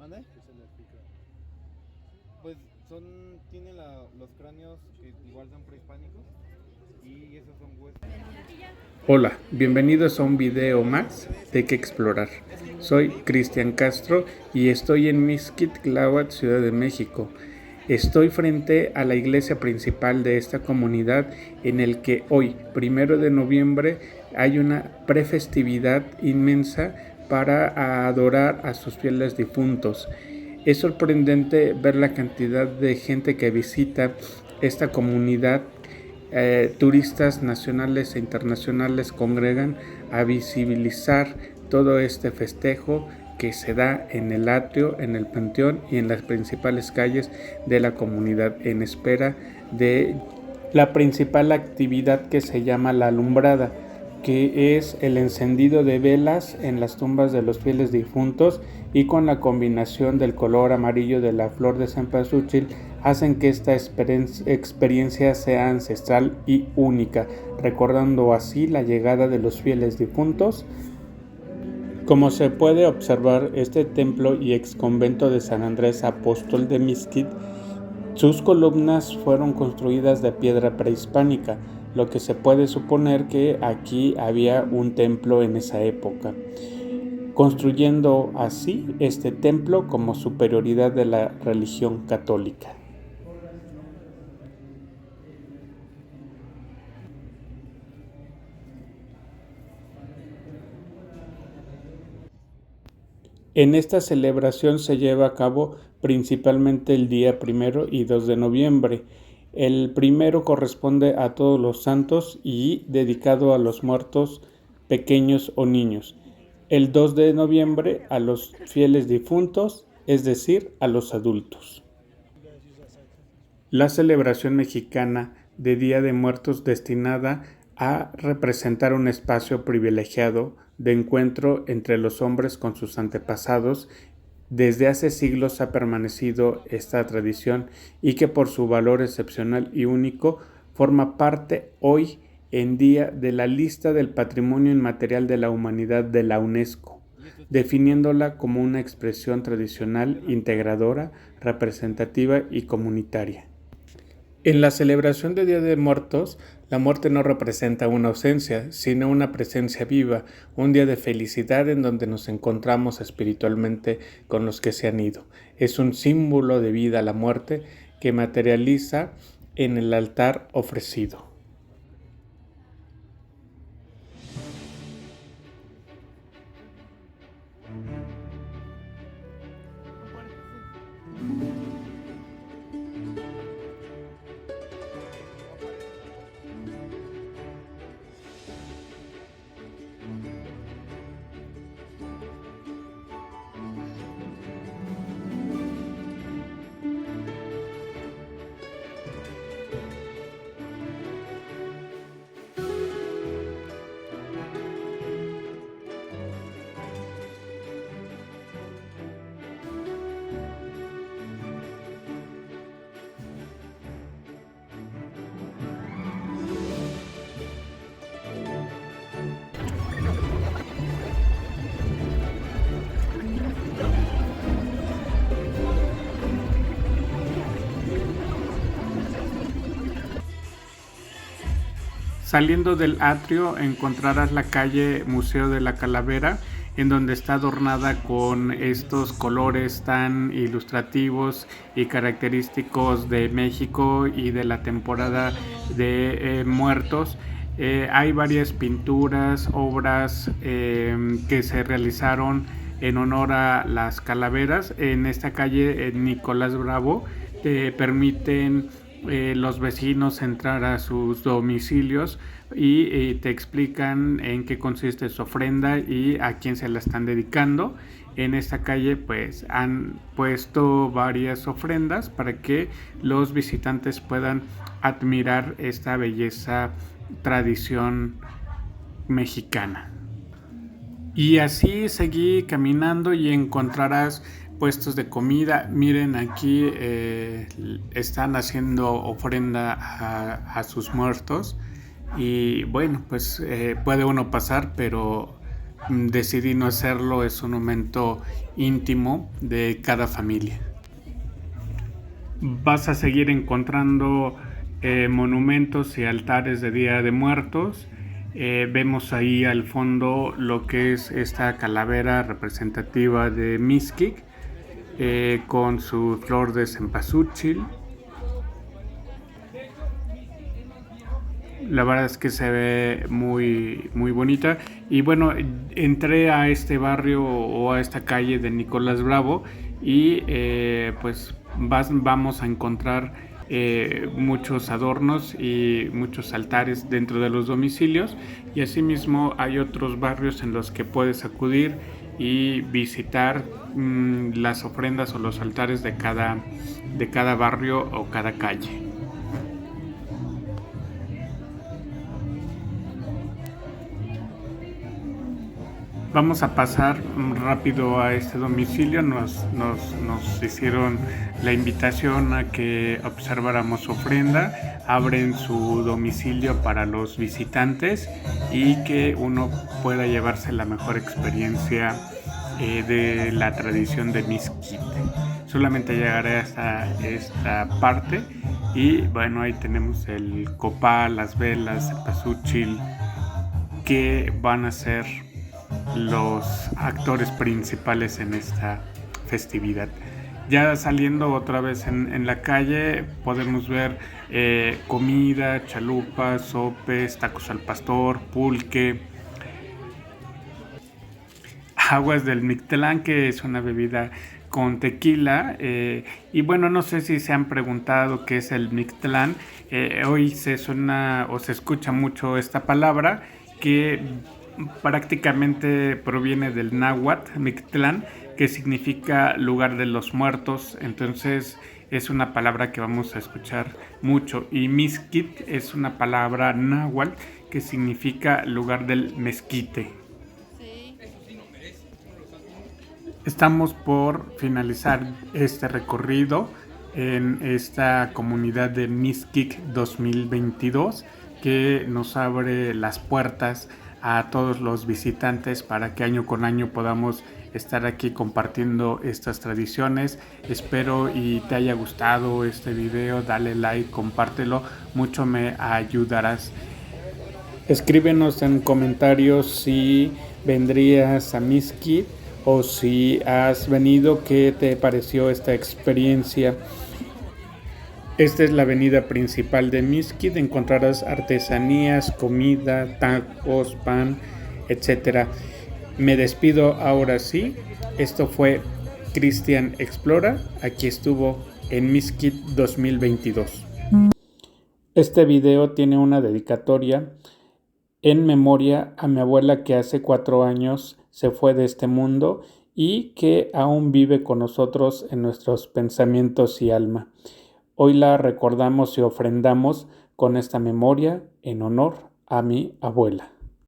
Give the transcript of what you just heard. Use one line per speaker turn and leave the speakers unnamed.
¿Mande?
¿Qué significa?
Pues tienen los cráneos que igual son prehispánicos y esos son huesos.
Hola, bienvenidos a un video más de Que Explorar. Soy Cristian Castro y estoy en Mixquitláhuac, Ciudad de México. Estoy frente a la iglesia principal de esta comunidad en el que hoy, 1 de noviembre, hay una prefestividad inmensa para adorar a sus fieles difuntos. Es sorprendente ver la cantidad de gente que visita esta comunidad. Turistas nacionales e internacionales congregan a visibilizar todo este festejo que se da en el atrio, en el panteón y en las principales calles de la comunidad en espera de la principal actividad que se llama la alumbrada, que es el encendido de velas en las tumbas de los fieles difuntos, y con la combinación del color amarillo de la flor de cempasúchil hacen que esta experiencia sea ancestral y única, recordando así la llegada de los fieles difuntos. Como se puede observar, este templo y exconvento de San Andrés Apóstol de Mixquic, sus columnas fueron construidas de piedra prehispánica, lo que se puede suponer que aquí había un templo en esa época, construyendo así este templo como superioridad de la religión católica. En esta celebración se lleva a cabo principalmente el día 1 y 2 de noviembre. El primero corresponde a todos los santos y dedicado a los muertos pequeños o niños. El 2 de noviembre a los fieles difuntos, es decir, a los adultos. La celebración mexicana de Día de Muertos destinada a representar un espacio privilegiado de encuentro entre los hombres con sus antepasados. Desde hace siglos ha permanecido esta tradición y que por su valor excepcional y único forma parte hoy en día de la lista del Patrimonio Inmaterial de la Humanidad de la UNESCO, definiéndola como una expresión tradicional, integradora, representativa y comunitaria. En la celebración de Día de Muertos, la muerte no representa una ausencia, sino una presencia viva, un día de felicidad en donde nos encontramos espiritualmente con los que se han ido. Es un símbolo de vida la muerte que materializa en el altar ofrecido. Saliendo del atrio encontrarás la calle Museo de la Calavera, en donde está adornada con estos colores tan ilustrativos y característicos de México y de la temporada de muertos. Hay varias pinturas, obras que se realizaron en honor a las calaveras. En esta calle Nicolás Bravo te permiten los vecinos entrar a sus domicilios y te explican en qué consiste su ofrenda y a quién se la están dedicando. En esta calle pues han puesto varias ofrendas para que los visitantes puedan admirar esta belleza tradición mexicana. Y así seguí caminando y encontrarás puestos de comida. Miren, aquí están haciendo ofrenda a sus muertos. Y bueno, pues puede uno pasar, pero decidí no hacerlo, es un momento íntimo de cada familia. Vas a seguir encontrando monumentos y altares de Día de Muertos. Vemos ahí al fondo lo que es esta calavera representativa de Mixquic, con su flor de cempasúchil. La verdad es que se ve muy, muy bonita. Y bueno, entré a este barrio o a esta calle de Nicolás Bravo y pues vamos a encontrar muchos adornos y muchos altares dentro de los domicilios, y asimismo hay otros barrios en los que puedes acudir y visitar las ofrendas o los altares de cada barrio o cada calle. Vamos a pasar rápido a este domicilio. Nos hicieron la invitación a que observáramos su ofrenda. Abren su domicilio para los visitantes y que uno pueda llevarse la mejor experiencia de la tradición de Mixquic. Solamente llegaré hasta esta parte y bueno, ahí tenemos el copal, las velas, el cempasúchil, que van a ser los actores principales en esta festividad. Ya saliendo otra vez en la calle podemos ver comida, chalupas, sopes, tacos al pastor, pulque, aguas del Mictlán, que es una bebida con tequila, y bueno, no sé si se han preguntado qué es el Mictlán. Hoy se suena o se escucha mucho esta palabra, que prácticamente proviene del náhuatl Mictlán, que significa lugar de los muertos. Entonces es una palabra que vamos a escuchar mucho, y Mixquic es una palabra náhuatl que significa lugar del mezquite. Estamos por finalizar este recorrido en esta comunidad de Mixquic 2022, que nos abre las puertas a todos los visitantes para que año con año podamos estar aquí compartiendo estas tradiciones. Espero y te haya gustado este video. Dale like, compártelo, mucho me ayudarás. Escríbenos en comentarios si vendrías a Mixquic o si has venido, qué te pareció esta experiencia. Esta es la avenida principal de Mixquic. Encontrarás artesanías, comida, tacos, pan, etc. Me despido ahora sí. Esto fue Cristian Explora. Aquí estuvo en Mixquic 2022. Este video tiene una dedicatoria en memoria a mi abuela, que hace 4 años se fue de este mundo y que aún vive con nosotros en nuestros pensamientos y alma. Hoy la recordamos y ofrendamos con esta memoria en honor a mi abuela.